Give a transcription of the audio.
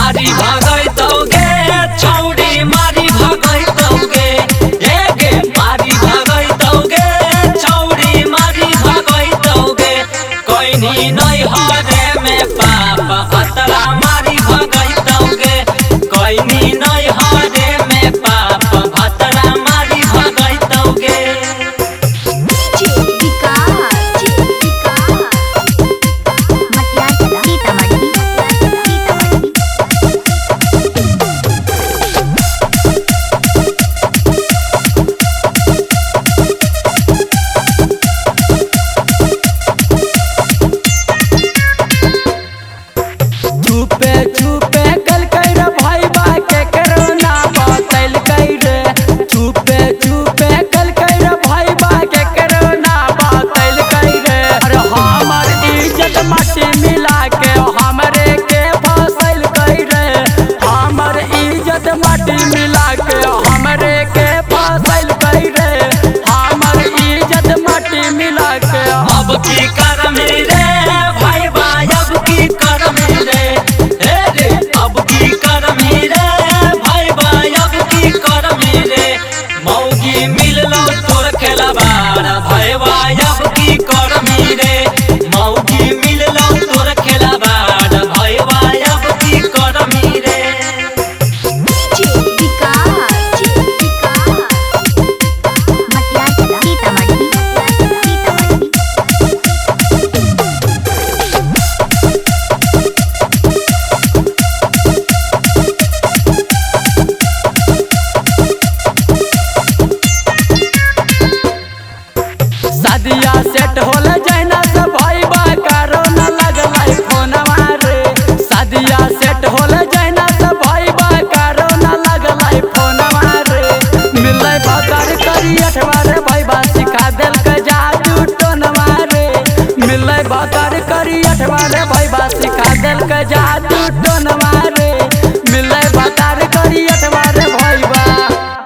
मारी भगैतौगे छौरी मारी भगैतौगे गे मारी भगैतौगे छौरी मारी भगैतौगे कोइनी नै हरे में पाप खतरा मारी भगैतौगे कोइनी नै हरे में पाप खतरा मारी भगैतौगे। छुपे छुपे कल कै रे भाई बा के करोना बतैल कै रे छुपे छुपे कल कै रे भाई बा के करोना बतैल कै रे अरे हमर इज्जत माटी मिला के हमरे के फसैल कै रे हमर इज्जत माटी मिला के हमरे के फसैल कै रे हमर इज्जत माटी मिला के अब की करम रे भाई बा अब की करम रे रे अब की करम रे भाई बा अब की करम रे मौगी मिललो तोर खेलबार भाई बा अब की करम रे मौगी मिललो तोर खेलबार भाई बा अब की करम रे। शादिया सेट होल जैना से भाई बा करोना लगलै फोनवा रे शादिया सेट होल जैना से भाई बा करोना लगलै फोनवा रे मिलै बकर करी अठवा रे भाई बा सिखा देलकै जादू टोनवा रे मिलै बकर करी अठवा रे भाई बा सिखा देलकै जादू टोनवा